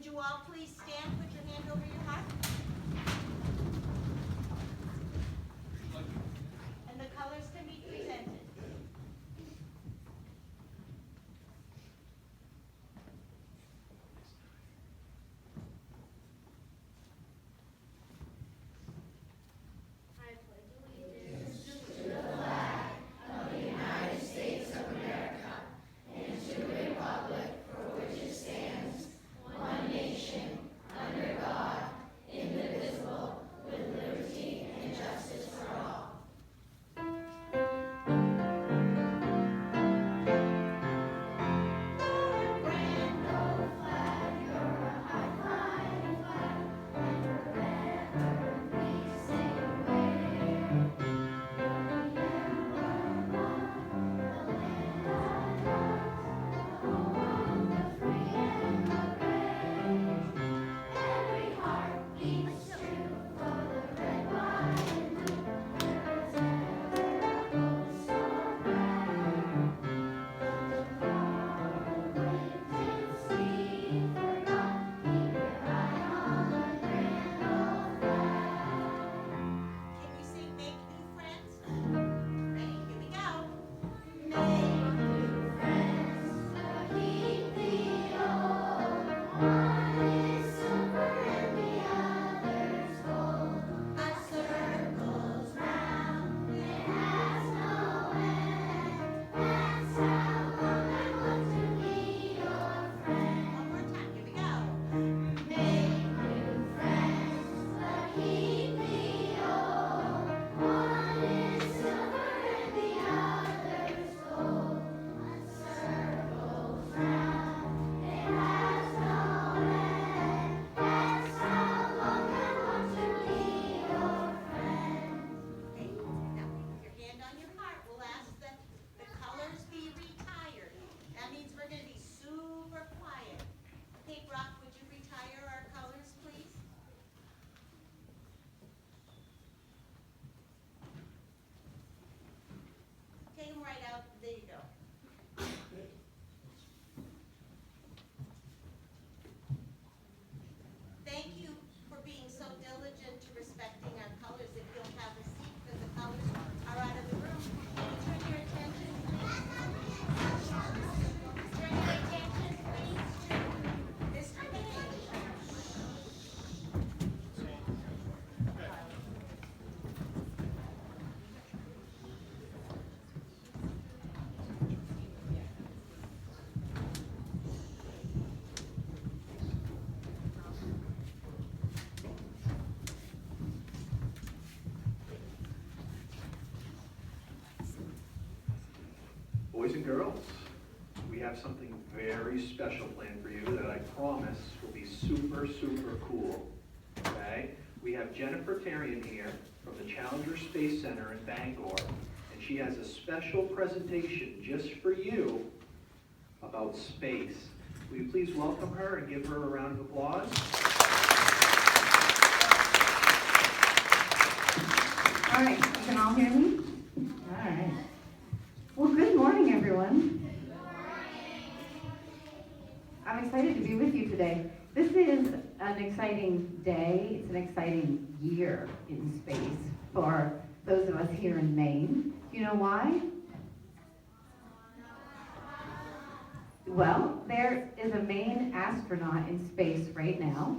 you all please stand, put your hand over your heart? And the colors can be presented. Boys and girls, we have something very special planned for you that I promise will be super, super cool, okay? We have Jennifer Tarian here from the Challenger Space Center in Bangor, and she has a special presentation just for you about space. Will you please welcome her and give her a round of applause? All right, you can all hear me? All right. Well, good morning, everyone. I'm excited to be with you today. This is an exciting day. It's an exciting year in space for those of us here in Maine. Do you know why? Well, there is a Maine astronaut in space right now,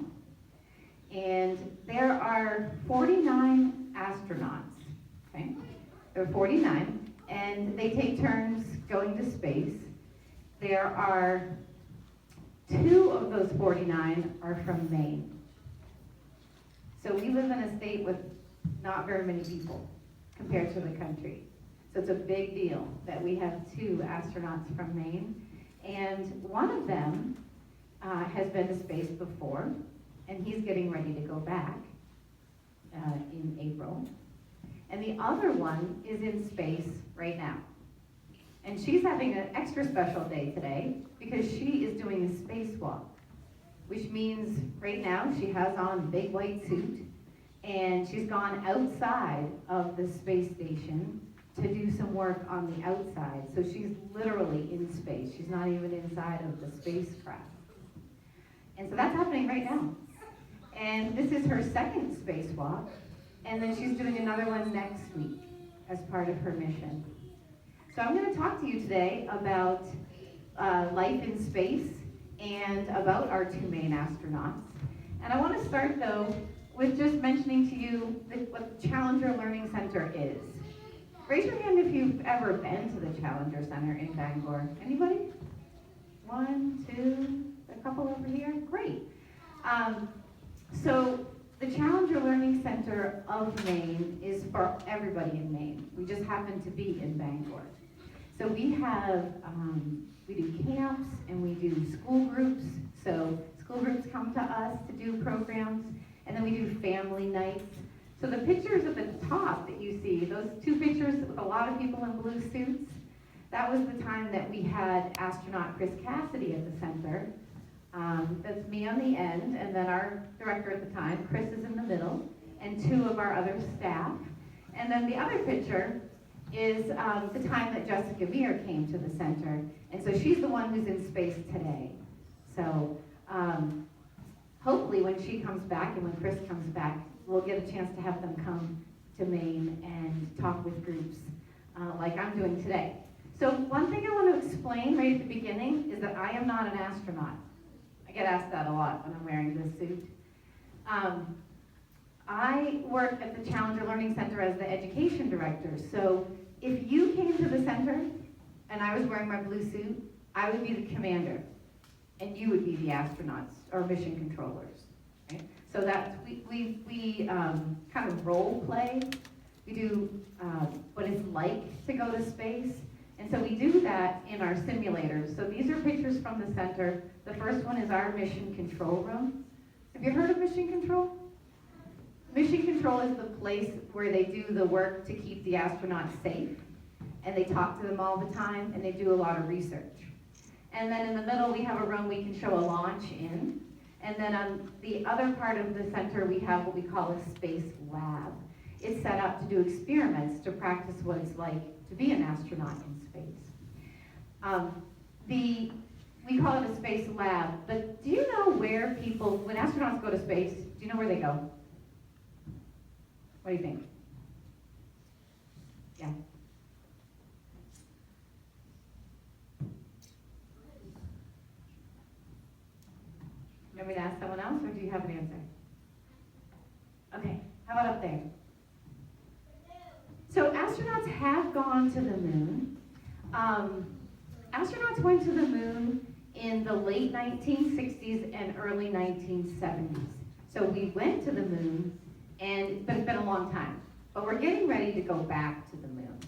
and there are 49 astronauts, okay? There are 49, and they take turns going to space. There are 2 of those 49 are from Maine. So we live in a state with not very many people compared to the country. So it's a big deal that we have 2 astronauts from Maine. And one of them has been to space before, and he's getting ready to go back in April. And the other one is in space right now. And she's having an extra special day today because she is doing a spacewalk, which means right now she has on a big white suit, and she's gone outside of the space station to do some work on the outside. So she's literally in space. She's not even inside of the spacecraft. And so that's happening right now. And this is her second spacewalk, and then she's doing another one next week as part of her mission. So I'm going to talk to you today about life in space and about our two main astronauts. And I want to start, though, with just mentioning to you what the Challenger Learning Center is. Raise your hand if you've ever been to the Challenger Center in Bangor. Anybody? One, two, a couple over here? Great. So the Challenger Learning Center of Maine is for everybody in Maine. We just happen to be in Bangor. So we have, we do camps and we do school groups. So school groups come to us to do programs, and then we do family nights. So the pictures at the top that you see, those two pictures with a lot of people in blue suits, that was the time that we had astronaut Chris Cassidy at the center. That's me on the end, and then our director at the time, Chris, is in the middle, and two of our other staff. And then the other picture is the time that Jessica Myrick came to the center, and so she's the one who's in space today. So hopefully when she comes back and when Chris comes back, we'll get a chance to have them come to Maine and talk with groups like I'm doing today. So one thing I want to explain right at the beginning is that I am not an astronaut. I get asked that a lot when I'm wearing this suit. I work at the Challenger Learning Center as the education director. So if you came to the center and I was wearing my blue suit, I would be the commander and you would be the astronauts or mission controllers. Right? So that's, we kind of role play. We do what it's like to go to space. And so we do that in our simulators. So these are pictures from the center. The first one is our mission control room. Have you heard of mission control? Mission control is the place where they do the work to keep the astronauts safe. And they talk to them all the time, and they do a lot of research. And then in the middle, we have a room we can show a launch in. And then on the other part of the center, we have what we call a space lab. It's set up to do experiments to practice what it's like to be an astronaut in space. We call it a space lab, but do you know where people, when astronauts go to space, do you know where they go? What do you think? Yeah. You want me to ask someone else, or do you have an answer? Okay, how about up there? So astronauts have gone to the moon. Astronauts went to the moon in the late 1960s and early 1970s. So we went to the moon, but it's been a long time. But we're getting ready to go back to the moon.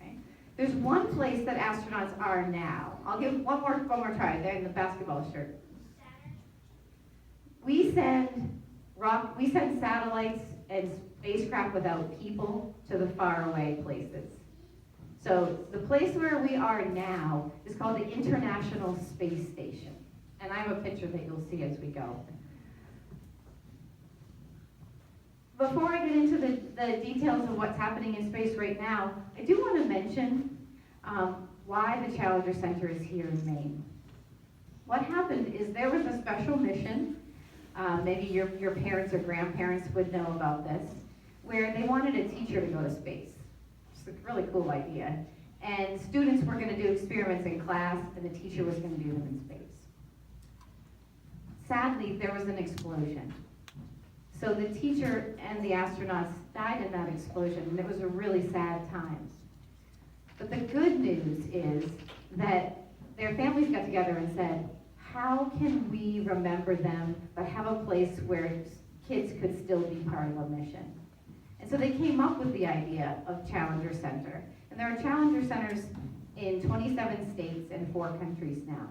Okay? There's one place that astronauts are now. I'll give one more try. They're in the basketball shirt. We send satellites and spacecraft without people to the faraway places. So the place where we are now is called the International Space Station. And I have a picture that you'll see as we go. Before I get into the details of what's happening in space right now, I do want to mention why the Challenger Center is here in Maine. What happened is there was a special mission, maybe your parents or grandparents would know about this, where they wanted a teacher to go to space. It's a really cool idea. And students were going to do experiments in class, and the teacher was going to do them in space. Sadly, there was an explosion. So the teacher and the astronauts died in that explosion, and it was a really sad time. But the good news is that their families got together and said, how can we remember them, but have a place where kids could still be part of a mission? And so they came up with the idea of Challenger Center. And there are Challenger Centers in 27 states and 4 countries now.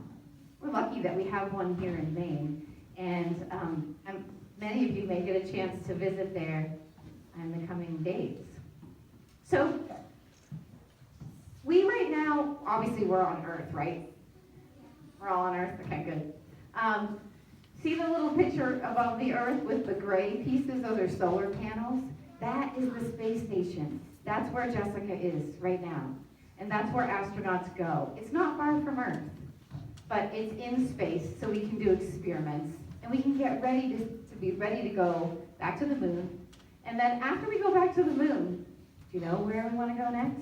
We're lucky that we have one here in Maine. And many of you may get a chance to visit there in the coming days. So we right now, obviously we're on Earth, right? We're all on Earth? Okay, good. See the little picture above the Earth with the gray pieces? Those are solar panels. That is the space station. That's where Jessica is right now. And that's where astronauts go. It's not far from Earth, but it's in space, so we can do experiments and we can get ready to be ready to go back to the moon. And then after we go back to the moon, do you know where we want to go next?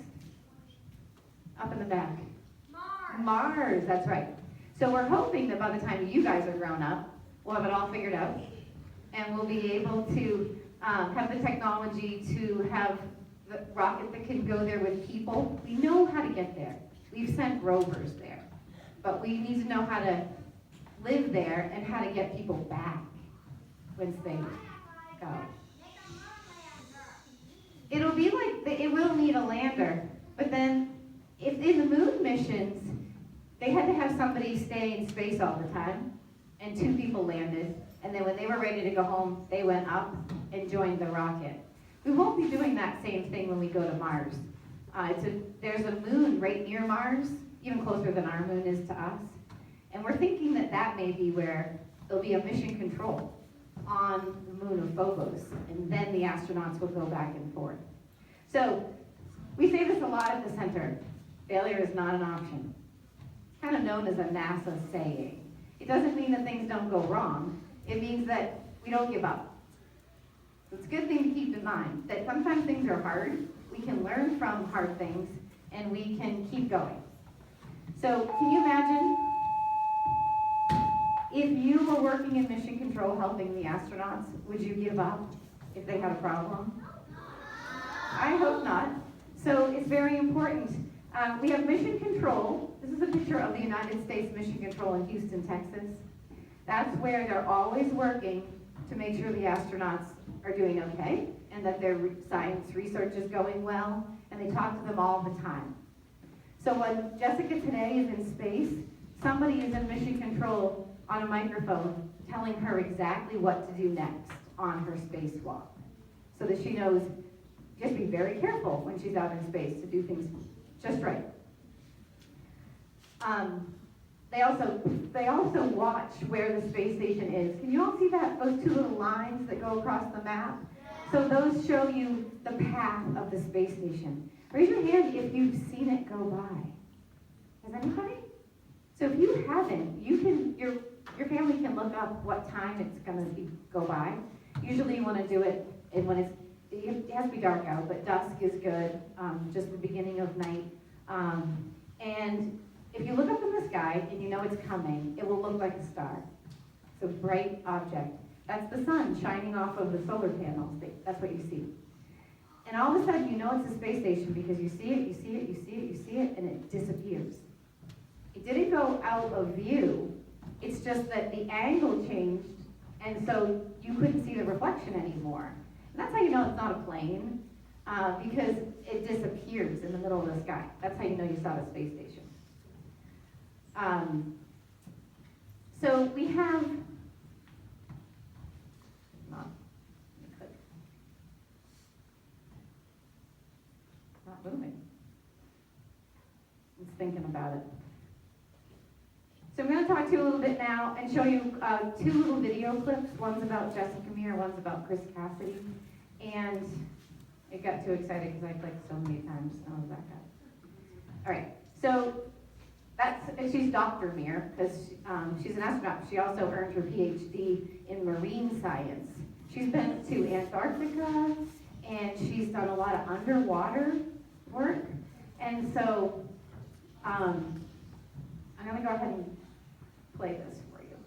Up in the back. Mars, that's right. So we're hoping that by the time you guys are grown up, we'll have it all figured out, and we'll be able to have the technology to have the rocket that can go there with people. We know how to get there. We've sent rovers there, but we need to know how to live there and how to get people back once they go. It'll be like, it will need a lander, but then if in the moon missions, they had to have somebody stay in space all the time, and 2 people landed, and then when they were ready to go home, they went up and joined the rocket. We won't be doing that same thing when we go to Mars. There's a moon right near Mars, even closer than our moon is to us, and we're thinking that that may be where there'll be a mission control on the moon of Phobos, and then the astronauts will go back and forth. So, we say this a lot at the center, failure is not an option. It's kind of known as a NASA saying. It doesn't mean that things don't go wrong, it means that we don't give up. So it's a good thing to keep in mind, that sometimes things are hard, we can learn from hard things, and we can keep going. So, can you imagine if you were working in mission control helping the astronauts, would you give up if they had a problem? I hope not. So it's very important. We have mission control. This is a picture of the United States Mission Control in Houston, Texas. That's where they're always working to make sure the astronauts are doing okay and that their science research is going well, and they talk to them all the time. So when Jessica today is in space, somebody is in mission control on a microphone telling her exactly what to do next on her spacewalk, so that she knows, just be very careful when she's out in space to do things just right. They also watch where the space station is. Can you all see that, those 2 little lines that go across the map? So those show you the path of the space station. Raise your hand if you've seen it go by. Has anybody? So if you haven't, your family can look up what time it's going to go by. Usually you want to do it when it has to be dark out, but dusk is good, just the beginning of night. And if you look up in the sky and you know it's coming, it will look like a star. It's a bright object. That's the sun shining off of the solar panels. That's what you see. And all of a sudden you know it's a space station because you see it, you see it, you see it, you see it, and it disappears. It didn't go out of view. It's just that the angle changed, and so you couldn't see the reflection anymore. And that's how you know it's not a plane, because it disappears in the middle of the sky. That's how you know you saw the space station. So we have, not moving. It's thinking about it. So I'm going to talk to you a little bit now and show you 2 little video clips. One's about Jessica Meir, one's about Chris Cassidy. And it got too excited because I clicked so many times. I was back up. All right, so she's Dr. Meir because she's an astronaut. She also earned her PhD in marine science. She's been to Antarctica, and she's done a lot of underwater work. And so I'm going to go ahead and play this for you.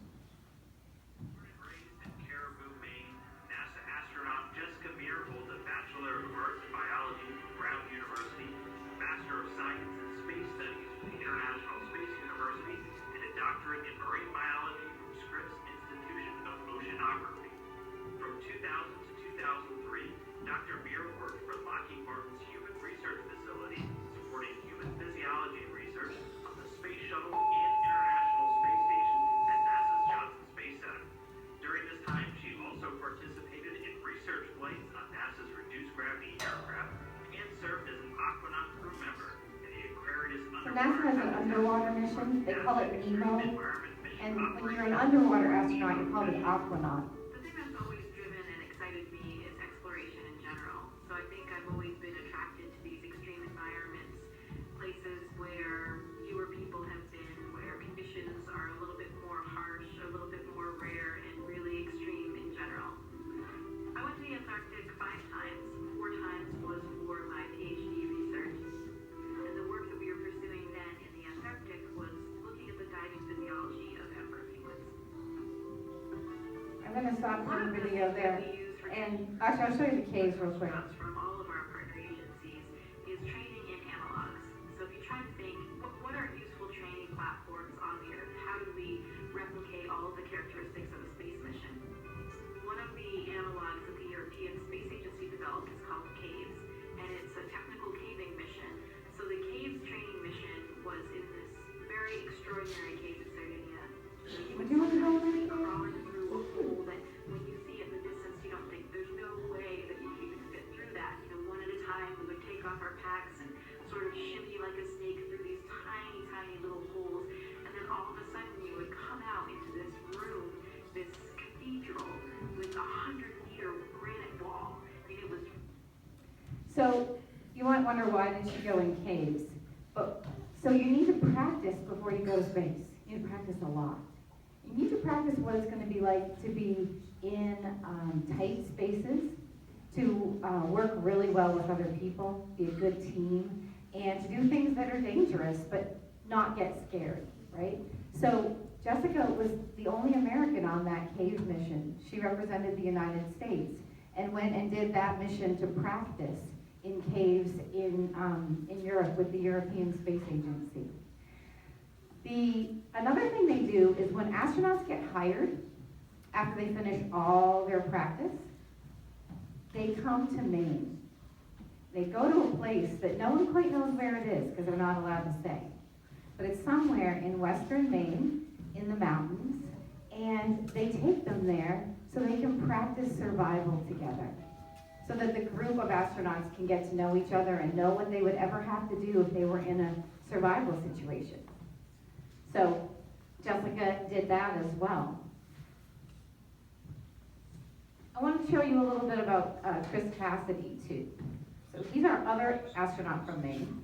Born and raised in Caribou, Maine, NASA astronaut Jessica Meir holds a Bachelor of Arts in Biology from Brown University, a Master of Science in Space Studies from the International Space University, and a doctorate in marine biology from Scripps Institution of Oceanography. From 2000 to 2003, Dr. Meir worked for Lockheed Martin's Human Research Facility, supporting human physiology research on the Space Shuttle and International Space Station at NASA's Johnson Space Center. During this time, she also participated in research flights on NASA's reduced gravity aircraft and served as an Aquanaut crew member in the Aquarius So NASA has an underwater mission. They call it NEMO. And when you're an underwater astronaut, you're called an aquanaut. The thing that's always driven and excited me is exploration in general. So I think I've always been attracted to these extreme environments, places where fewer people have been, where conditions are a little bit more harsh, a little bit more rare, and I'm gonna stop One the of the video things there. that we use for And actually, I'll show you the caves real quick. astronauts from all of our partner agencies is training in analogs. So if you try to think, what are useful training platforms on the Earth? How do we replicate all of the characteristics of a space mission? One of the analogs that the European Space Agency developed is called CAVES, and it's a technical caving mission. So the CAVES training mission was in this very extraordinary cave in Sardinia. So Would you want to go sometimes over be there? crawling through a hole that when you see it in the distance, you don't think there's no way that you could even fit through that. You know, one at a time, we would take off our packs and sort of shimmy like a snake through these tiny, tiny little holes. And then all of a sudden, you would come out into this room, this cathedral with a 100-meter granite wall. I mean, it was So you might wonder why did she go in caves? But so you need to practice before you go to space. You need to practice a lot. You need to practice what it's going to be like to be in tight spaces, to work really well with other people, be a good team, and to do things that are dangerous but not get scared, right? So Jessica was the only American on that cave mission. She represented the United States and went and did that mission to practice in caves in Europe with the European Space Agency. Another thing they do is when astronauts get hired, after they finish all their practice, they come to Maine. They go to a place that no one quite knows where it is because they're not allowed to say. But it's somewhere in western Maine, in the mountains, and they take them there so they can practice survival together. So that the group of astronauts can get to know each other and know what they would ever have to do if they were in a survival situation. So Jessica did that as well. I want to show you a little bit about Chris Cassidy too. So he's our other astronaut from Maine.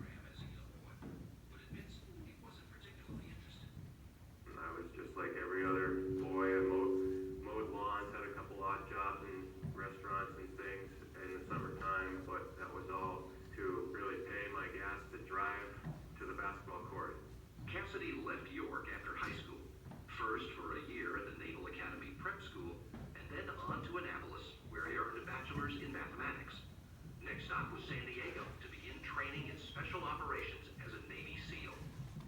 I was just like every other boy. I mowed lawns, had a couple odd jobs in restaurants and things in the summertime, but that was all to really pay my gas to drive to the basketball court. Cassidy left York after high school, first for a year at the Naval Academy Prep School, and then on to Annapolis, where he earned a bachelor's in mathematics. Next stop was San Diego to begin training in special operations as a Navy SEAL.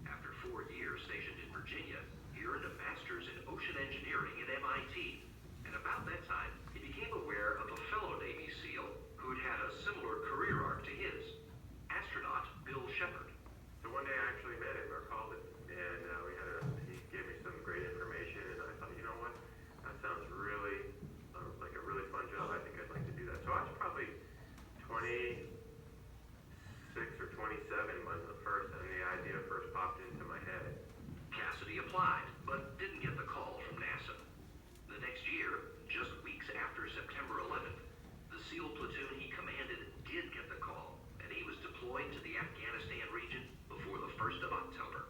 After 4 years stationed in Virginia, he earned a master's in ocean engineering at MIT. And about that time, he became aware of a fellow Navy SEAL who'd had a similar career arc to his, astronaut Bill Shepard. So one day I actually met him or called him, and he gave me some great information, and I thought, you know what, that sounds really like a really fun job. I think I'd like to do that. So I was probably 26 or 27 when the idea first popped into my head. Cassidy applied, but didn't get the call from NASA. The next year, just weeks after September 11th, the SEAL platoon he commanded did get the call, and he was deployed to the Afghanistan region before the 1st of October.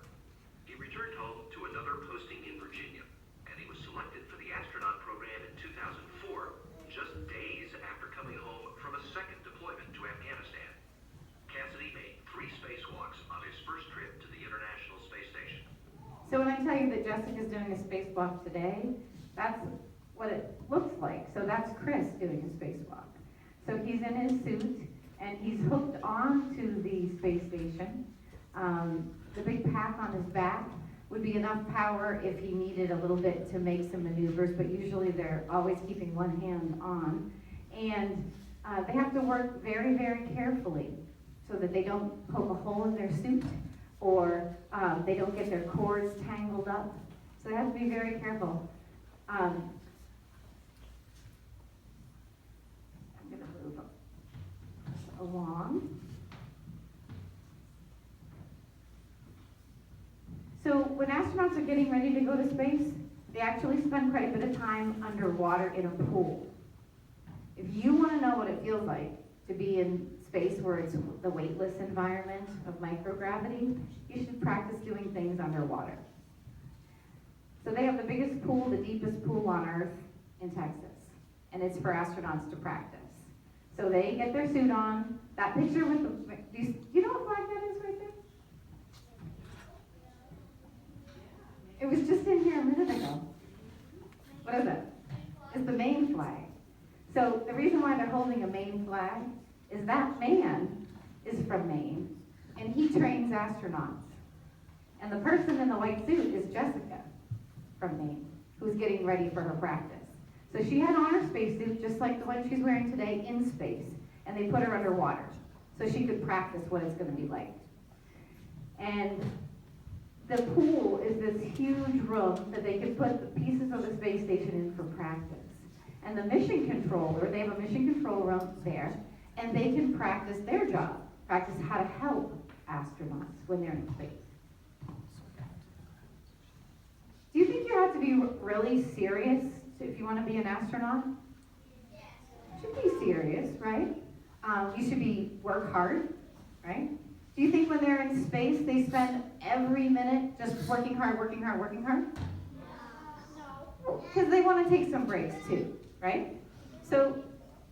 He returned home to another posting in Virginia, and he was selected for the astronaut program in 2004, just days after coming home from a second deployment to Afghanistan. Cassidy made 3 spacewalks on his first trip to the International Space Station. So when I tell you that Jessica's doing a spacewalk today, that's what it looks like. So that's Chris doing a spacewalk. So he's in his suit and he's hooked onto the space station. The big pack on his back would be enough power if he needed a little bit to make some maneuvers, but usually they're always keeping one hand on. And they have to work very, very carefully so that they don't poke a hole in their suit or they don't get their cords tangled up. So they have to be very careful. I'm going to move along. So when astronauts are getting ready to go to space, they actually spend quite a bit of time underwater in a pool. If you want to know what it feels like to be in space where it's the weightless environment of microgravity, you should practice doing things underwater. So they have the biggest pool, the deepest pool on Earth in Texas, and it's for astronauts to practice. So they get their suit on. That picture with the, do you know what flag that is right there? It was just in here a minute ago. What is it? is the Maine flag. So the reason why they're holding a Maine flag is that man is from Maine, and he trains astronauts. And the person in the white suit is Jessica from Maine, who's getting ready for her practice. So she had on her spacesuit, just like the one she's wearing today, in space, and they put her underwater so she could practice what it's going to be like. And the pool is this huge room that they can put the pieces of the space station in for practice. And the mission controller, they have a mission control room there, and they can practice their job, practice how to help astronauts when they're in space. Do you think you have to be really serious if you want to be an astronaut? You should be serious, right? You should work hard, right? Do you think when they're in space, they spend every minute just working hard, working hard, working hard? No. Because they want to take some breaks too, right? So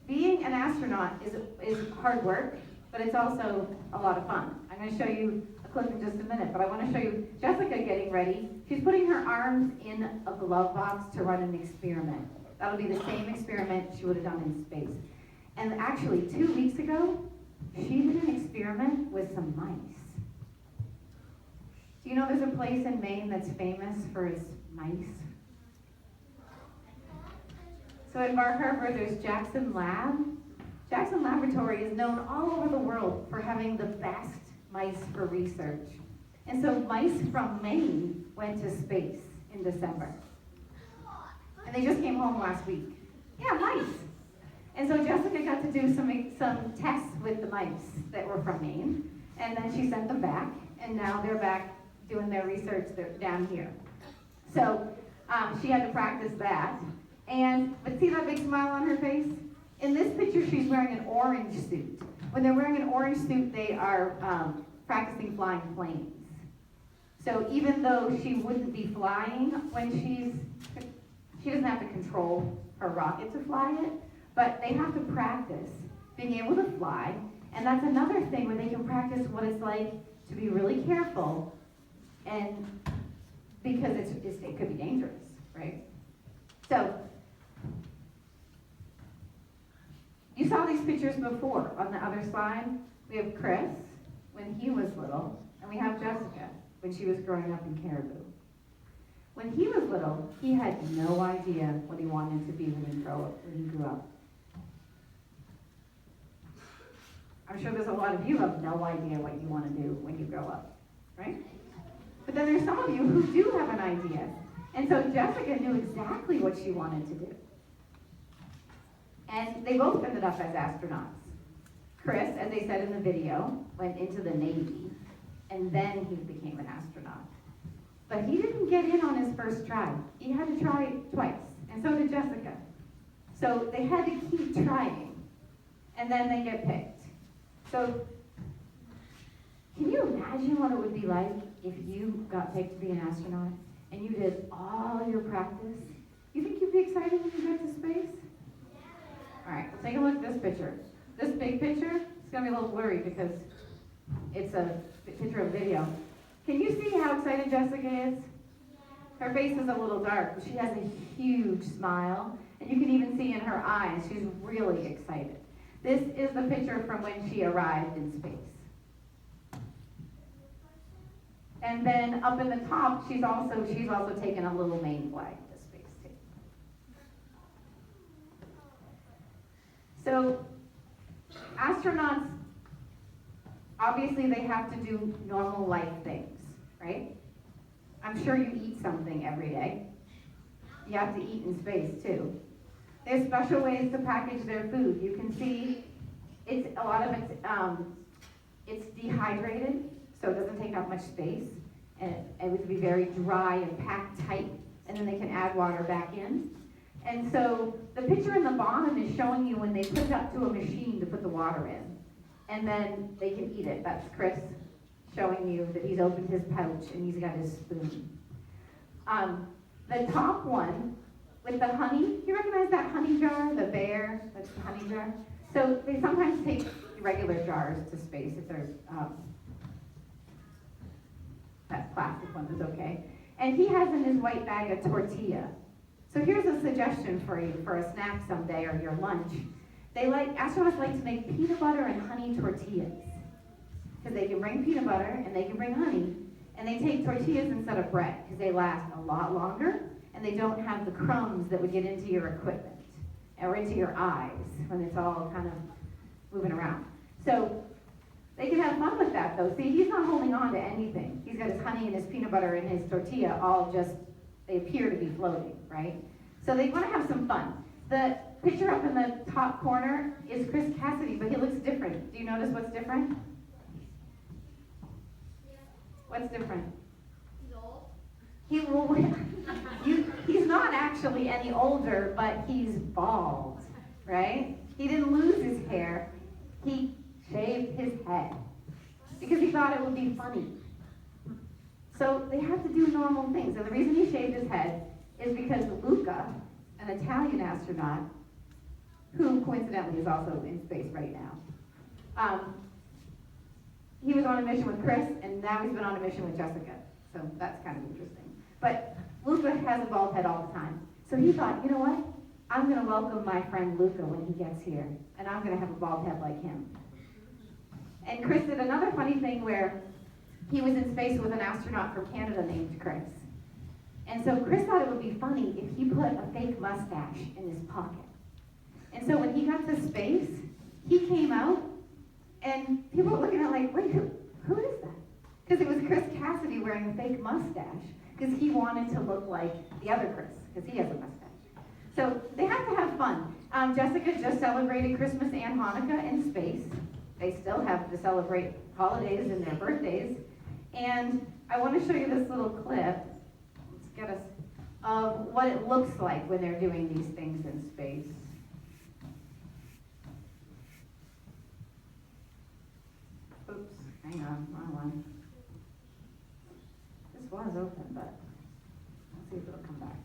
being an astronaut is hard work, but it's also a lot of fun. I'm going to show you a clip in just a minute, but I want to show you Jessica getting ready. She's putting her arms in a glove box to run an experiment. That'll be the same experiment she would have done in space. And actually, 2 weeks ago, she did an experiment with some mice. Do you know there's a place in Maine that's famous for its mice? So at Bar Harbor, there's Jackson Lab. Jackson Laboratory is known all over the world for having the best mice for research. And so mice from Maine went to space in December. And they just came home last week. Yeah, mice. And so Jessica got to do some tests with the mice that were from Maine, and then she sent them back, and now they're back doing their research down here. So she had to practice that. But see that big smile on her face? In this picture, she's wearing an orange suit. When they're wearing an orange suit, they are practicing flying planes. So even though she wouldn't be flying when she doesn't have to control her rocket to fly it, but they have to practice being able to fly, and that's another thing where they can practice what it's like to be really careful, and because it could be dangerous, right? So, you saw these pictures before on the other slide. We have Chris when he was little, and we have Jessica when she was growing up in Caribou. When he was little, he had no idea what he wanted to be when he grew up. I'm sure there's a lot of you who have no idea what you want to do when you grow up, right? But then there's some of you who do have an idea. And so Jessica knew exactly what she wanted to do. And they both ended up as astronauts. Chris, as they said in the video, went into the Navy, and then he became an astronaut. But he didn't get in on his first try. He had to try it twice, and so did Jessica. So they had to keep trying, and then they get picked. So, can you imagine what it would be like if you got picked to be an astronaut and you did all your practice? You think you'd be excited when you get to space? All right, let's take a look at this picture. This big picture, it's going to be a little blurry because it's a picture of video. Can you see how excited Jessica is? Her face is a little dark, but she has a huge smile, and you can even see in her eyes she's really excited. This is the picture from when she arrived in space. And then up in the top, she's also taken a little Maine flag to space too. So astronauts, obviously they have to do normal life things, right? I'm sure you eat something every day. You have to eat in space too. There's special ways to package their food. You can see it's dehydrated, so it doesn't take up much space, and it would be very dry and packed tight, and then they can add water back in. And so the picture in the bottom is showing you when they put it up to a machine to put the water in, and then they can eat it. That's Chris showing you that he's opened his pouch and he's got his spoon. The top one, with the honey, you recognize that honey jar, the bear, that's the honey jar? So they sometimes take regular jars to space if there's, that plastic one is okay. And he has in his white bag a tortilla. So here's a a suggestion for you for a snack someday or your lunch. Astronauts like to make peanut butter and honey tortillas. Because they can bring peanut butter and they can bring honey, and they take tortillas instead of bread because they last a lot longer and they don't have the crumbs that would get into your equipment or into your eyes when it's all kind of moving around. So they can have fun with that though. See, he's not holding on to anything. He's got his honey and his peanut butter and his tortilla all just, they appear to be floating, right? So they want to have some fun. The picture up in the top corner is Chris Cassidy, but he looks different. Do you notice what's different? What's different? He's old. He's not actually any older, but he's bald, right? He didn't lose his hair. He shaved his head because he thought it would be funny. So they have to do normal things. And the reason he shaved his head is because Luca, an Italian astronaut, who coincidentally is also in space right now, he was on a mission with Chris, and now he's been on a mission with Jessica. So that's kind of interesting. But Luca has a bald head all the time. So he thought, you know what? I'm going to welcome my friend Luca when he gets here, and I'm going to have a bald head like him. And Chris did another funny thing where he was in space with an astronaut from Canada named Chris. And so Chris thought it would be funny if he put a fake mustache in his pocket. And so when he got to space, he came out, and people were looking at like, wait, who is that? Because it was Chris Cassidy wearing a fake mustache, because he wanted to look like the other Chris, because he has a mustache. So they have to have fun. Jessica just celebrated Christmas and Hanukkah in space. They still have to celebrate holidays and their birthdays. And I want to show you this little clip. Let's get us of what it looks like when they're doing these things in space. Oops, hang on, wrong one. This was open, but let's see if it'll come back.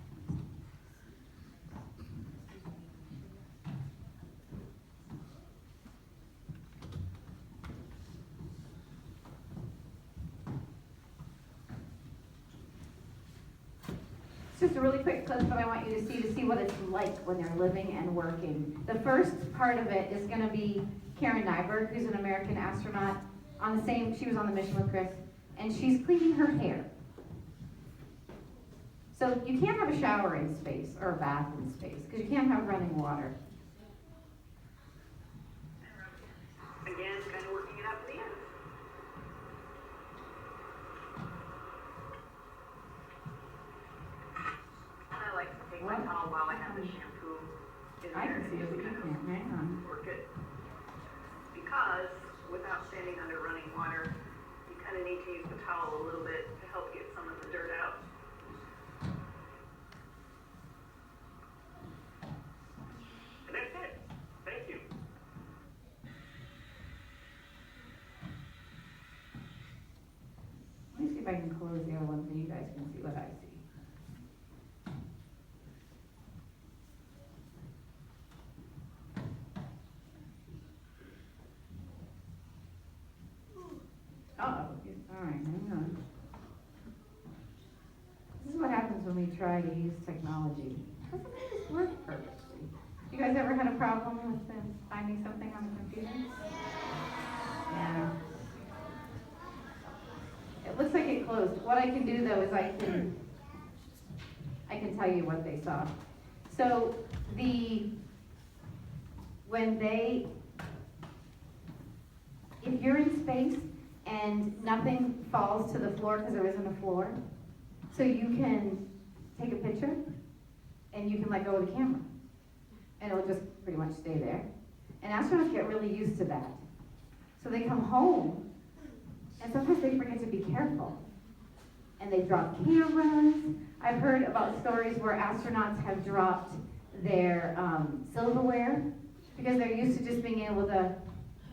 It's just a really quick clip that I want you to see what it's like when they're living and working. The first part of it is going to be Karen Nyberg, who's an American astronaut she was on the mission with Chris, and she's cleaning her hair. So you can't have a shower in space or a bath in space because you can't have running water. Again, kind of working it out for the end. I like to take my towel while I have the shampoo in there. I can see it, but you can't. Hang on. Work it. Because without standing under running water, you kind of need to use the towel a little bit to help get some of the dirt out. And that's it. Thank you. Let me see if I can close the other one so you guys can see what I see. All right, hang on. This is what happens when we try to use technology. Doesn't always work perfectly. You guys ever had a problem with finding something on the computer? Yeah. It looks like it closed. What I can do though is I can tell you what they saw. So if you're in space and nothing falls to the floor because there isn't a floor, so you can take a picture and you can let go of the camera and it'll just pretty much stay there. And astronauts get really used to that. So they come home and sometimes they forget to be careful. And they drop cameras. I've heard about stories where astronauts have dropped their silverware because they're used to just being able to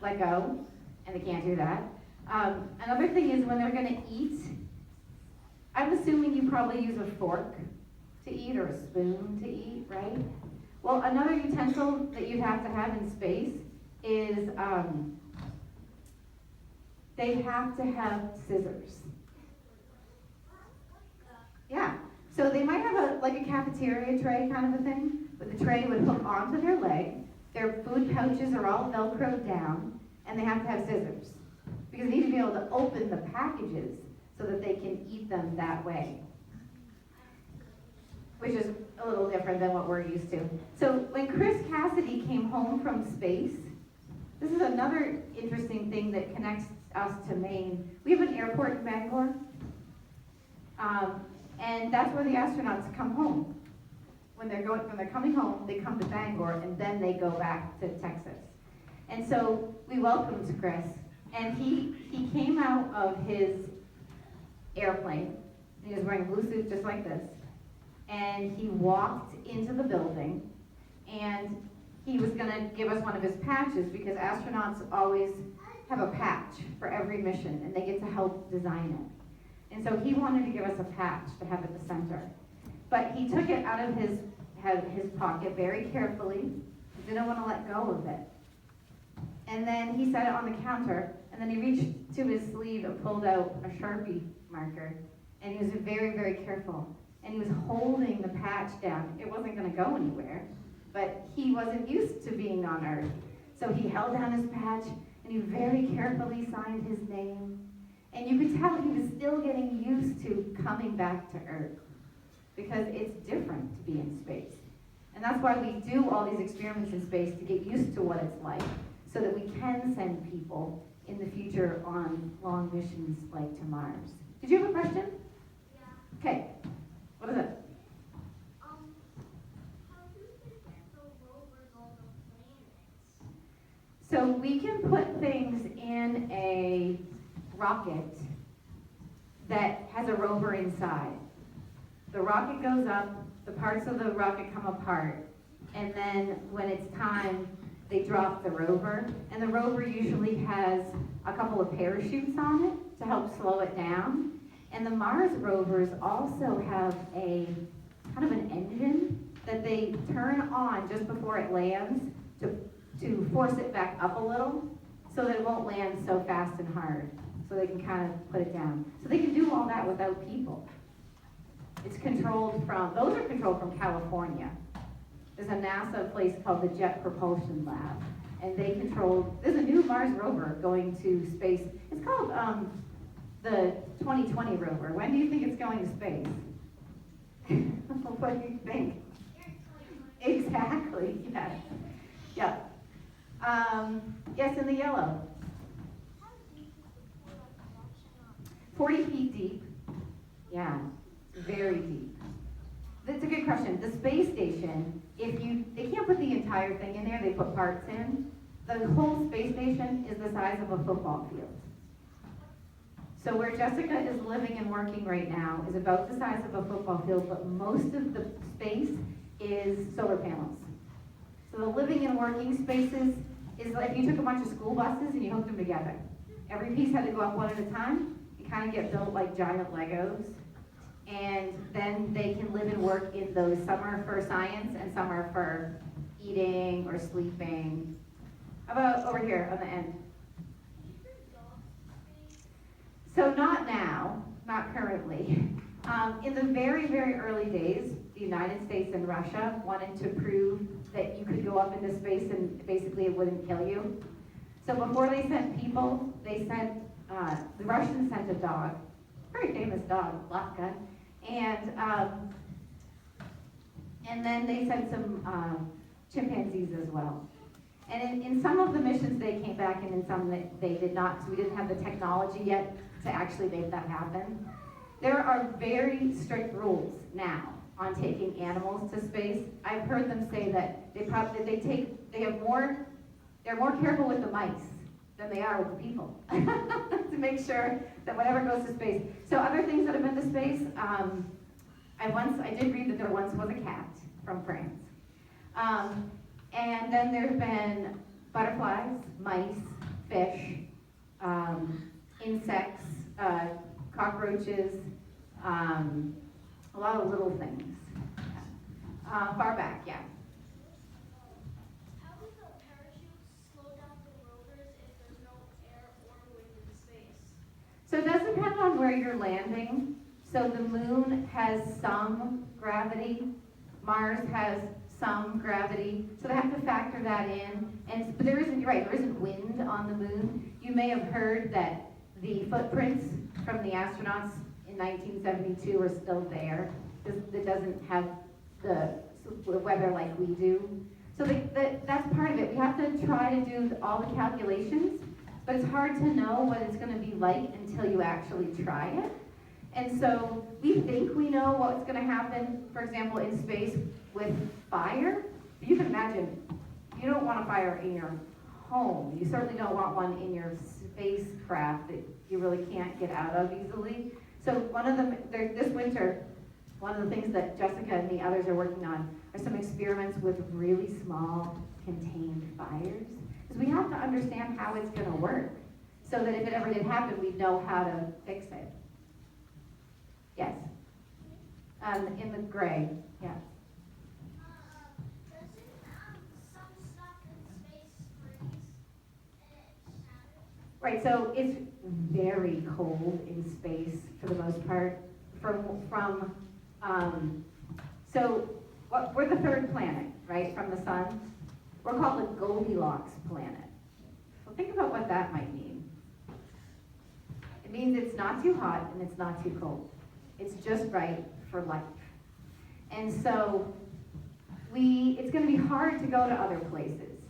let go, and they can't do that. Another thing is when they're going to eat, I'm assuming you probably use a fork to eat or a spoon to eat, right? Well, another utensil that you have to have in space is they have to have scissors. Yeah. So So they might have like a cafeteria tray kind of a thing, but the tray would hook onto their leg. Their food pouches are all Velcroed down, and they have to have scissors. Because they need to be able to open the packages so that they can eat them that way. Which is a little different than what we're used to. So when Chris Cassidy came home from space, this is another interesting thing that connects us to Maine. We have an airport in Bangor, and that's where the astronauts come home. When they're coming home, they come to Bangor, and then they go back to Texas. And so we welcomed Chris, and he came out of his airplane. He was wearing a blue suit just like this, and he walked into the building, and he was going to give us one of his patches because astronauts always have a patch for every mission, and they get to help design it. And so he wanted to give us a patch to have at the center. But he took it out of his pocket very carefully. He didn't want to let go of it. And then he set it on the counter, and then he reached to his sleeve and pulled out a Sharpie marker. And he was very, very careful. And he was holding the patch down. It wasn't going to go anywhere, but he wasn't used to being on Earth. So he held down his patch, and he very carefully signed his name. And you could tell he was still getting used to coming back to Earth, because it's different to be in space. And that's why we do all these experiments in space, to get used to what it's like, so that we can send people in the future on long missions like to Mars. Did you have a question? Yeah. Okay. What is it? How do they get the rovers on the planets? So we can put things in a rocket that has a rover inside. The rocket goes up, the parts of the rocket come apart, and then when it's time, they drop the rover. And the rover usually has a couple of parachutes on it to help slow it down. And the Mars rovers also have a kind of an engine that they turn on just before it lands to force it back up a little so that it won't land so fast and hard, so they can kind of put it down. So they can do all that without people. Those are controlled from California. There's a NASA place called the Jet Propulsion Lab, and there's a new Mars rover going to space. It's called the 2020 rover. When do you think it's going to space? What do you think? Exactly, yes. Yeah. Yes, in the yellow. 40 feet deep. Yeah, very deep. That's a good question. The space station, they can't put the entire thing in there, they put parts in. The whole space station is the size of a football field. So where Jessica is living and working right now is about the size of a football field, but most of the space is solar panels. So the living and working spaces is like if you took a bunch of school buses and you hooked them together. Every piece had to go up one at a time. You kind of get built like giant Legos. And then they can live and work in those. Some are for science and some are for eating or sleeping. How about over here on the end? So not now, not currently. In the very, very early days, the United States and Russia wanted to prove that you could go up into space and basically it wouldn't kill you. So before they sent people, the Russians sent a dog, very famous dog, Latka, and then they sent some chimpanzees as well. And in some of the missions they came back, and in some they did not, because we didn't have the technology yet to actually make that happen. There are very strict rules now on taking animals to space. I've heard them say that they're more careful with the mice than they are with the people to make sure that whatever goes to space. So other things that have been to space, I did read that there once was a cat from France. And then there's been butterflies, mice, fish, insects, cockroaches, a lot of little things. Far back, yeah. How do the parachutes slow down the rovers if there's no air or wind in space? So it does depend on where you're landing. So the moon has some gravity, Mars has some gravity, so they have to factor that in. And but there isn't, you're right, there isn't wind on the moon. You may have heard that the footprints from the astronauts in 1972 are still there. It doesn't have the weather like we do. So that's part of it. We have to try to do all the calculations, but it's hard to know what it's going to be like until you actually try it. And so we think we know what's going to happen, for example, in space with fire. You can imagine, you don't want a fire in your home. You certainly don't want one in your spacecraft that you really can't get out of easily. So this winter, one of the things that Jessica and the others are working on are some experiments with really small contained fires. Because we have to understand how it's going to work so that if it ever did happen, we'd know how to fix it. Yes. In the gray, yeah. Doesn't some stuff in space freeze and it shatters? Right, so it's very cold in space for the most part. We're the third planet, right, from the sun. We're called the Goldilocks planet. Well, think about what that might mean. It means it's not too hot and it's not too cold. It's just right for life. And so it's going to be hard to go to other places.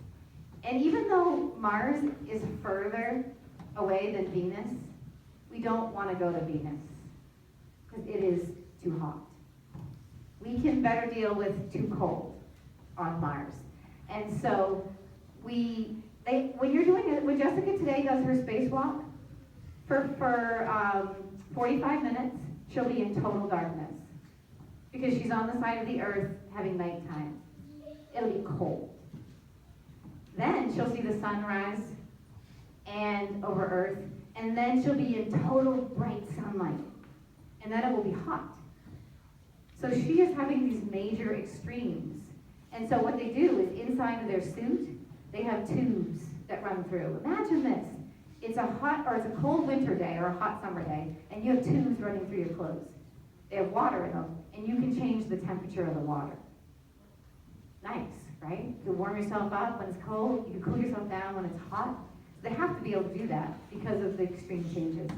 And even though Mars is further away than Venus, we don't want to go to Venus because it is too hot. We can better deal with too cold on Mars. And so when Jessica today does her spacewalk, for 45 minutes, she'll be in total darkness because she's on the side of the Earth having nighttime. It'll be cold. Then she'll see the sunrise and over Earth, and then she'll be in total bright sunlight, and then it will be hot. So she is having these major extremes. And so what they do is inside of their suit, they have tubes that run through. Imagine this. It's a cold winter day or a hot summer day, and you have tubes running through your clothes. They have water in them, and you can change the temperature of the water. Nice, right? You can warm yourself up when it's cold. You can cool yourself down when it's hot. So they have to be able to do that because of the extreme changes.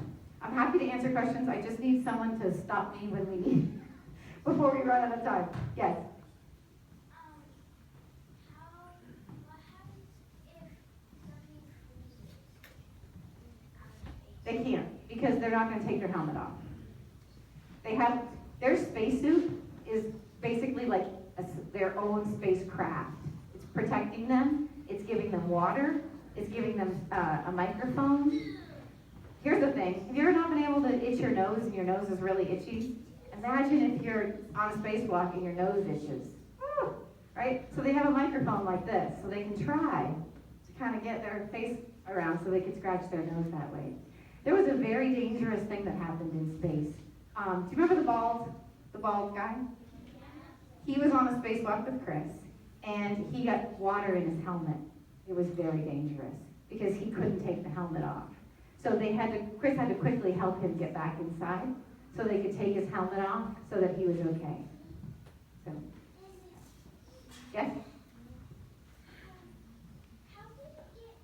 I'm happy to answer questions. I just need someone to stop me when we need, before we run out of time. Yes? What happens if something freezes out of space? They can't, because they're not going to take their helmet off. Their spacesuit is basically like their own spacecraft. It's protecting them, it's giving them water, it's giving them a microphone. Here's the thing, have you ever not been able to itch your nose and your nose is really itchy? Imagine if you're on a spacewalk and your nose itches. Woo! Right? So they have a microphone like this, so they can try to kind of get their face around so they can scratch their nose that way. There was a very dangerous thing that happened in space. Do you remember the bald guy? He was on a spacewalk with Chris, and he got water in his helmet. It was very dangerous because he couldn't take the helmet off. So Chris had to quickly help him get back inside so they could take his helmet off so that he was okay. So, yes? How did he get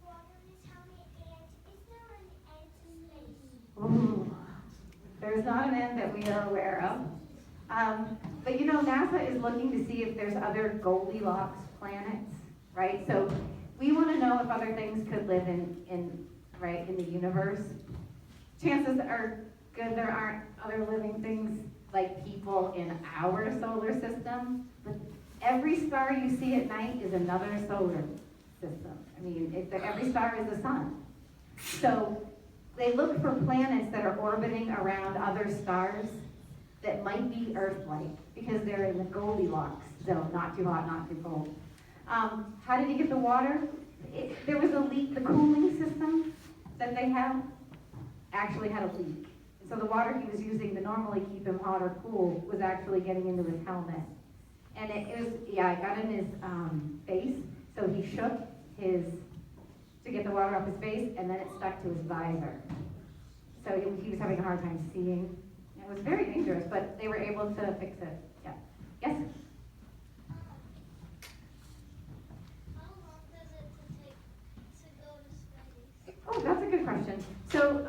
water in his helmet, and is there an end to space? Ooh, there's not an end that we are aware of. But NASA is looking to see if there's other Goldilocks planets, right? So we want to know if other things could live in the universe. Chances are good there aren't other living things like people in our solar system. But every star you see at night is another solar system. I mean, every star is the sun. So they look for planets that are orbiting around other stars that might be Earth-like because they're in the Goldilocks zone, not too hot, not too cold. How did he get the water? There was a leak. The cooling system that they have actually had a leak. So the water he was using to normally keep him hot or cool was actually getting into his helmet. And it got in his face, so he shook to get the water off his face, and then it stuck to his visor. So he was having a hard time seeing. It was very dangerous, but they were able to fix it. Yeah. Yes? How long does it take to go to space? Oh, that's a good question. So,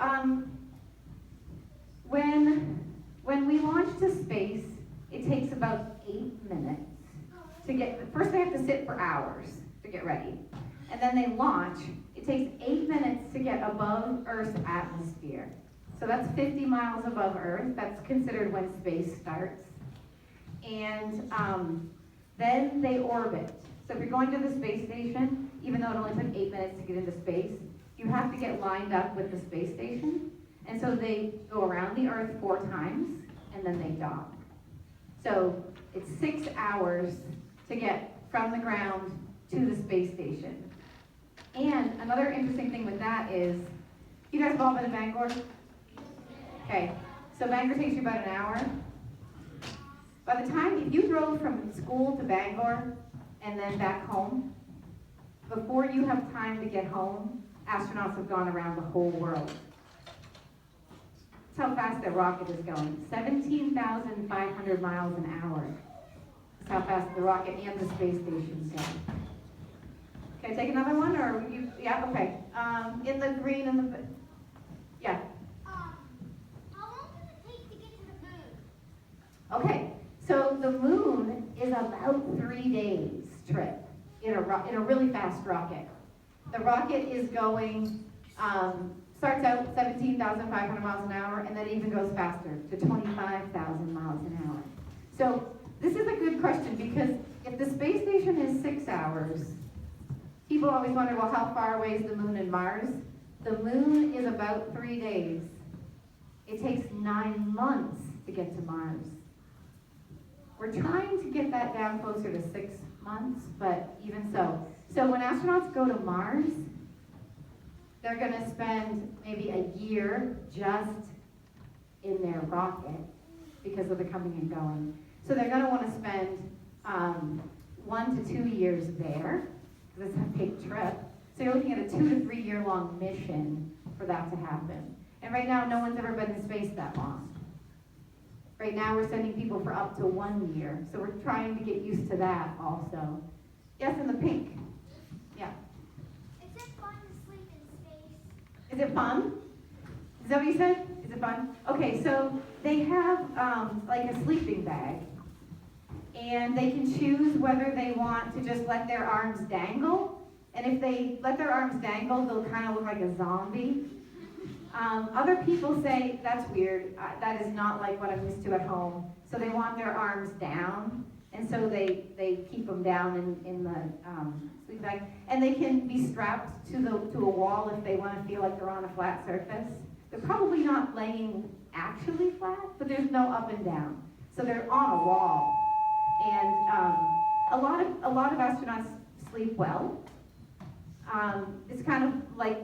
when we launch to space, it takes about 8 minutes to get. First, they have to sit for hours to get ready, and then they launch. It takes 8 minutes to get above Earth's atmosphere. So that's 50 miles above Earth. That's considered when space starts. And then they orbit. So if you're going to the space station, even though it only took 8 minutes to get into space, you have to get lined up with the space station. And so they go around the Earth 4 times, and then they dock. So it's 6 hours to get from the ground to the space station. And another interesting thing with that is, you guys have all been to Bangor? Okay, so Bangor takes you about an hour. By the time, if you drove from school to Bangor and then back home, before you have time to get home, astronauts have gone around the whole world. That's how fast their rocket is going. 17,500 miles an hour. That's how fast the rocket and the space station's going. Can I take another one, or you? Yeah, okay. In the green and the yeah. How long does it take to get to the moon? Okay, so the moon is about 3 days trip in a really fast rocket. The rocket is going, starts out 17,500 miles an hour, and then even goes faster to 25,000 miles an hour. So this is a good question, because if the space station is 6 hours, people always wonder, well, how far away is the moon and Mars? The moon is about 3 days. It takes 9 months to get to Mars. We're trying to get that down closer to 6 months, but even so. So when astronauts go to Mars, they're going to spend maybe a year just in their rocket because of the coming and going. So they're going to want to spend 1 to 2 years there, because it's a big trip. So you're looking at a 2 to 3 year long mission for that to happen. And right now, no one's ever been in space that long. Right now, we're sending people for up to 1 year. So we're trying to get used to that also. Yes, in the pink. Yeah. Is it fun to sleep in space? Is it fun? Is that what you said? Is it fun? Okay, so they have like a sleeping bag. And they can choose whether they want to just let their arms dangle. And if they let their arms dangle, they'll kind of look like a zombie. Other people say, that's weird, that is not like what I'm used to at home. So they want their arms down, and so they keep them down in the sleeping bag. And they can be strapped to a wall if they want to feel like they're on a flat surface. They're probably not laying actually flat, but there's no up and down. So they're on a wall. And a lot of astronauts sleep well. It's kind of like,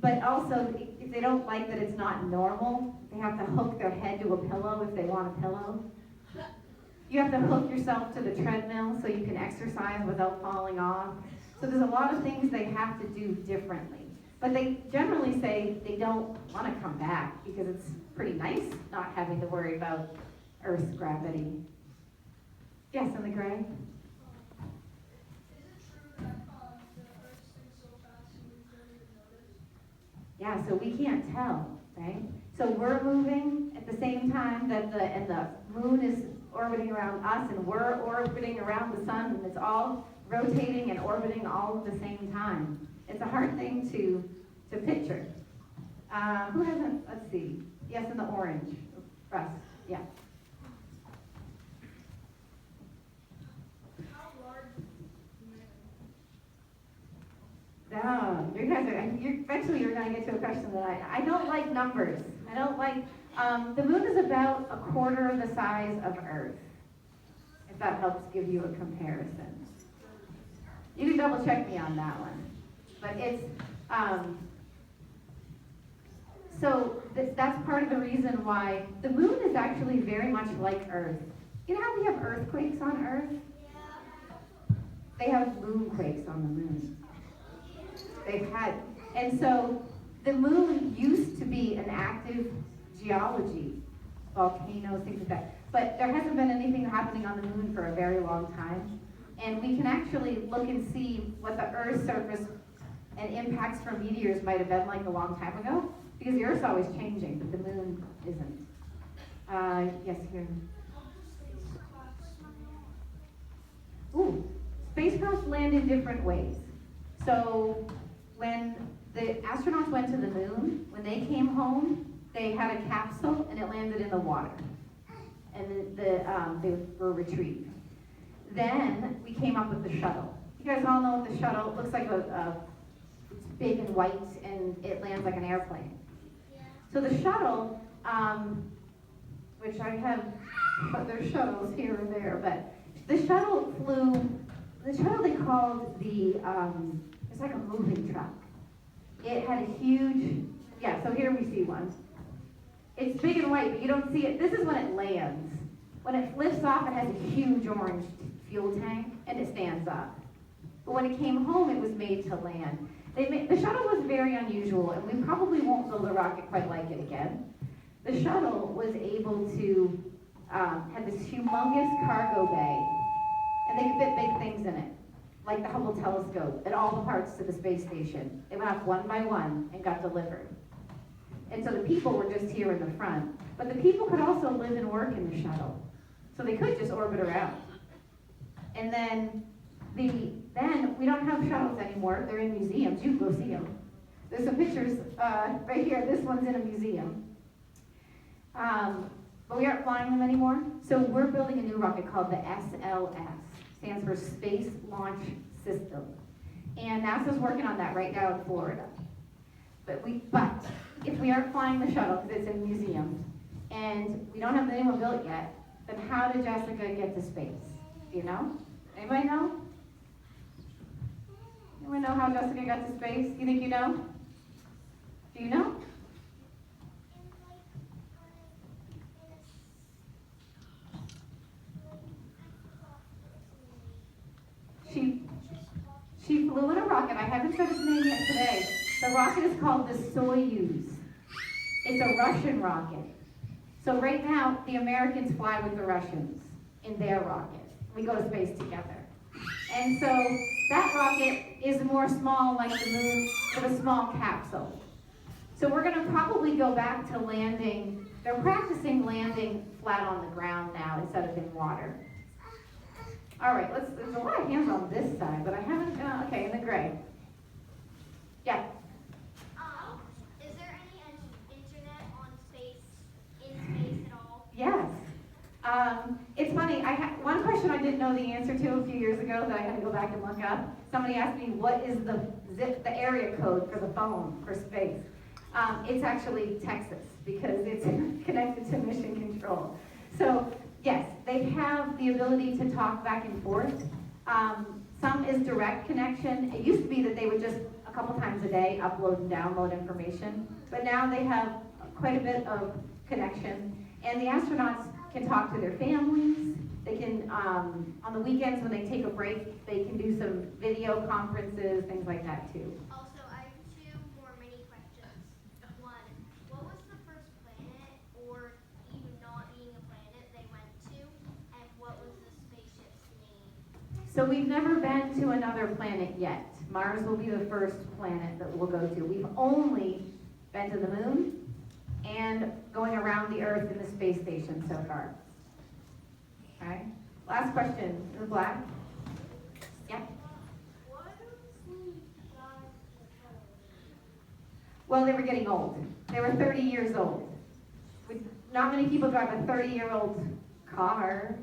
but also if they don't like that it's not normal, they have to hook their head to a pillow if they want a pillow. You have to hook yourself to the treadmill so you can exercise without falling off. So there's a lot of things they have to do differently. But they generally say they don't want to come back because it's pretty nice not having to worry about Earth's gravity. Yes, in the gray? Is it true that the Earth sinks so fast and we don't even notice? Yeah, so we can't tell, right? So we're moving at the same time that the moon is orbiting around us, and we're orbiting around the sun, and it's all rotating and orbiting all at the same time. It's a hard thing to picture. Who hasn't, let's see, yes, in the orange, Russ, yeah. How large is No, you guys are, eventually you're going to get to a question that I don't like numbers. I don't like, the moon is about 1/4 of the size of Earth, if that helps give you a comparison. You can double check me on that one. But it's, so that's part of the reason why the moon is actually very much like Earth. You know how we have earthquakes on Earth? They have moonquakes on the moon. They've had, and so the moon used to be an active geology volcanoes, things like that. But there hasn't been anything happening on the moon for a very long time. And we can actually look and see what the Earth's surface and impacts from meteors might have been like a long time ago. Because the Earth's always changing, but the moon isn't. Yes, here. Ooh, spacecrafts land in different ways. So when the astronauts went to the moon, when they came home, they had a capsule and it landed in the water. And they were retrieved. Then we came up with the shuttle. You guys all know what the shuttle looks like. It's big and white and it lands like an airplane. So the shuttle, which I have, but there's shuttles here and there, but the shuttle they called it's like a moving truck. It had a huge, so here we see one. It's big and white, but you don't see it. This is when it lands. When it lifts off, it has a huge orange fuel tank, and it stands up. But when it came home, it was made to land. The shuttle was very unusual, and we probably won't build a rocket quite like it again. The shuttle was able to have this humongous cargo bay, and they could fit big things in it, like the Hubble telescope and all the parts to the space station. They went up one by one and got delivered. And so the people were just here in the front, but the people could also live and work in the shuttle. So they could just orbit around. And then we don't have shuttles anymore. They're in museums. You can go see them. There's some pictures right here. This one's in a museum. But we aren't flying them anymore. So we're building a new rocket called the SLS. Stands for Space Launch System. And NASA's working on that right now in Florida. But if we aren't flying the shuttle, because it's in a museum, and we don't have the new one built yet, then how did Jessica get to space? Do you know? Anybody know? Anyone know how Jessica got to space? You think you know? Do you know? She flew in a rocket. I haven't said its name yet today. The rocket is called the Soyuz. It's a Russian rocket. So right now, the Americans fly with the Russians in their rocket. We go to space together. And so that rocket is more small, like the moon, with a small capsule. So we're going to probably go back to landing. They're practicing landing flat on the ground now instead of in water. All right, there's a lot of hands on this side, but I haven't, okay, in the gray. Yeah. Is there any internet on space, in space at all? Yes. It's funny, one question I didn't know the answer to a few years ago that I had to go back and look up. Somebody asked me, what is the area code for the phone for space? It's actually Texas, because it's connected to mission control. So, yes, they have the ability to talk back and forth. Some is direct connection. It used to be that they would just, a couple times a day, upload and download information. But now they have quite a bit of connection. And the astronauts can talk to their families. They can, on the weekends when they take a break, they can do some video conferences, things like that too. Also, I have two more mini questions. One, what was the first planet, or even not being a planet, they went to, and what was the spaceship's name? So we've never been to another planet yet. Mars will be the first planet that we'll go to. We've only been to the moon and going around the Earth in the space station so far. Okay. Last question. In the black. Yeah. Well, they were getting old. They were 30 years old. Not many people drive a 30-year-old car,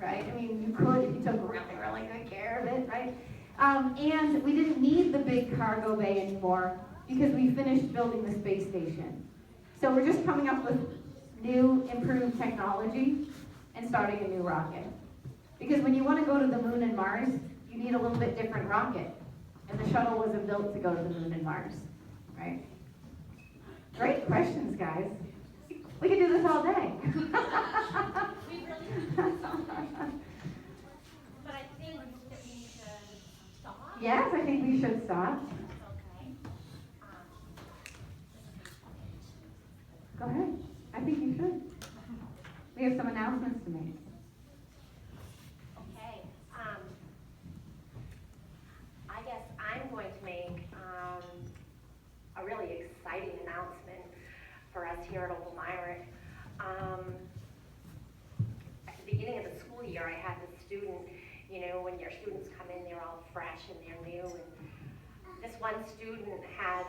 right? I mean, you could if you took really, really good care of it, right? And we didn't need the big cargo bay anymore because we finished building the space station. So we're just coming up with new, improved technology and starting a new rocket. Because when you want to go to the moon and Mars, you need a little bit different rocket. And the shuttle wasn't built to go to the moon and Mars, right? Great questions, guys. We could do this all day. We really But I think that we should stop. Yes, I think we should stop. Okay. Go ahead. I think you should. you have some announcements to make. Okay, I guess I'm going to make a really exciting announcement for us here at Opal Myrick. At the beginning of the school year, I had this student, you know, when your students come in, they're all fresh and they're new, and this one student had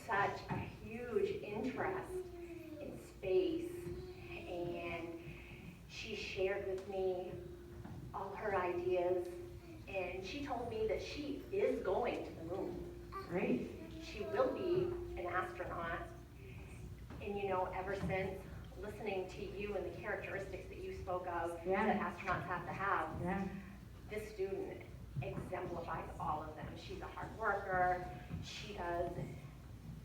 such a huge interest in space, and she shared with me all her ideas, and she told me that she is going to the moon. Great. She will be an astronaut, and you know, ever since listening to you and the characteristics that you spoke of that astronauts have to have, this student exemplifies all of them. She's a hard worker. She does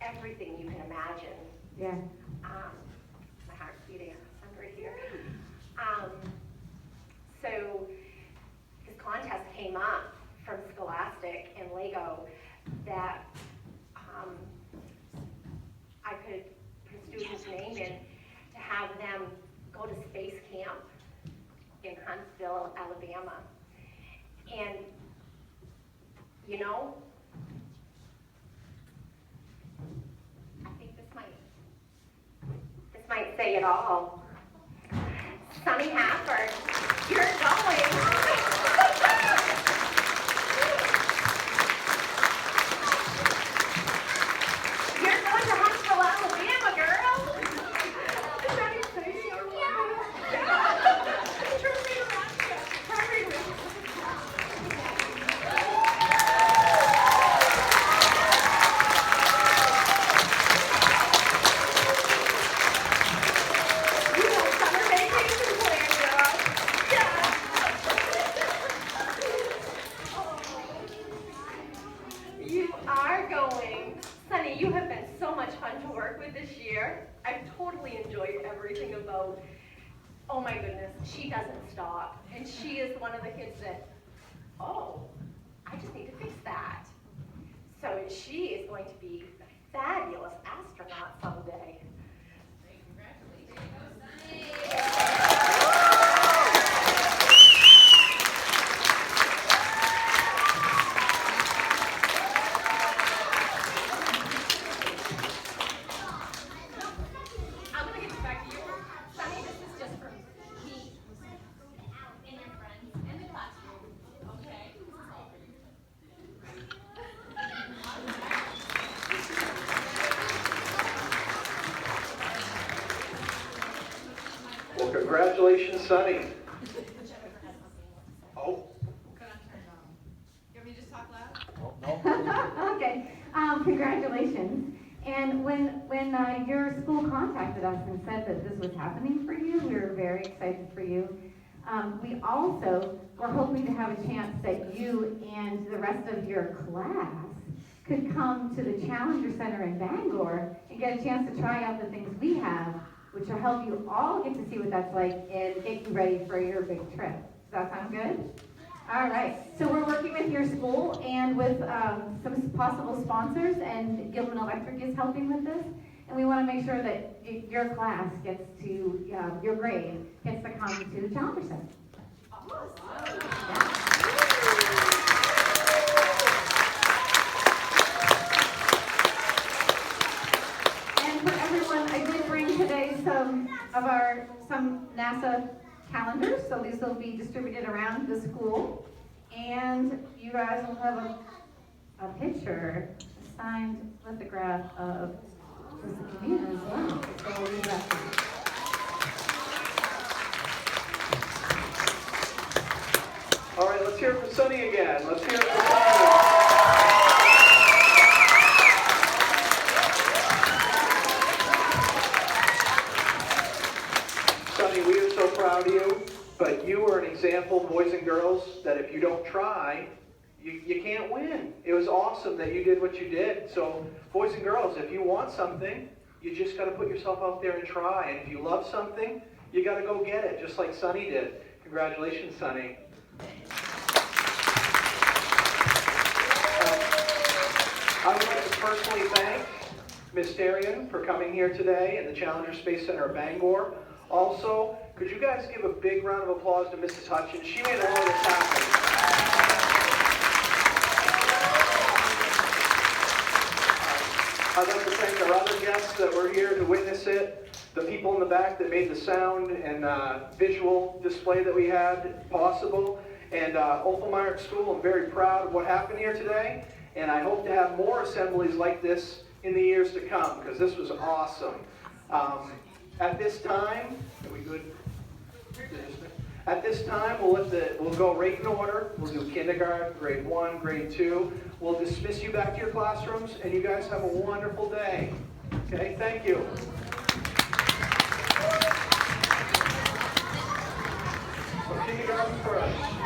everything you can imagine. Yeah. My heart's beating under here. So this contest came up from Scholastic and Lego that I could put a student's name in to have them go to space camp in Huntsville, Alabama. And, you know, I think this might say it all. Sunny Hafford, you're going. You're going to Huntsville, Alabama, girl. Is that exciting? Yeah. Turn me around. Turn me around. You have summer vacation planned, girl. Yeah. You are going. Sunny, you have been so much fun to work with this year. I've totally enjoyed everything about, oh my goodness, she doesn't stop. And she is one of the kids that, oh, I just need to fix that. So she is going to be a fabulous astronaut someday. I'm gonna get this back to you. Sunny, this is just for me and your friends and the classroom. Okay? This is all for you. Well, congratulations, Sunny. Oh, You want me to just talk loud? Okay, congratulations. And when your school contacted us and said that this was happening for you, we were very excited for you. We also were hoping to have a chance that you and the rest of your class could come to the Challenger Center in Bangor and get a chance to try out the things we have, which will help you all get to see what that's like and get you ready for your big trip. Does that sound good? All right, so we're working with your school and with some possible sponsors, and Gilman Electric is helping with this. And we want to make sure that your class gets to, your grade gets to come to the Challenger Center. Yeah. And for everyone, I did bring today some NASA calendars, so these will be distributed around the school. And you guys will have a picture, a signed lithograph of Mr. Camino as well. So we'll leave that for you. all right, let's hear it for Sunny again. Let's hear it for Sunny. Sunny, we are so proud of you, but you are an example, boys and girls, that if you don't try, you can't win. It was awesome that you did what you did. So, boys and girls, if you want something, you just got to put yourself out there and try. And if you love something, you got to go get it, just like Sunny did. Congratulations, Sunny. I would like to personally thank Ms. Tarian for coming here today and the Challenger Space Center of Bangor. Also, Could you guys give a big round of applause to Mrs. Hutchins? She made all of this happen. I'd like to thank our other guests that were here to witness it, the people in the back that made the sound and visual display that we had possible, and Opal Myrick School. I'm very proud of what happened here today, and I hope to have more assemblies like this in the years to come, because this was awesome. At this time, are we good? At this time, we'll go right in order. We'll do kindergarten, grade 1, grade 2. We'll dismiss you back to your classrooms, and you guys have a wonderful day. Okay, thank you. So kindergarten first.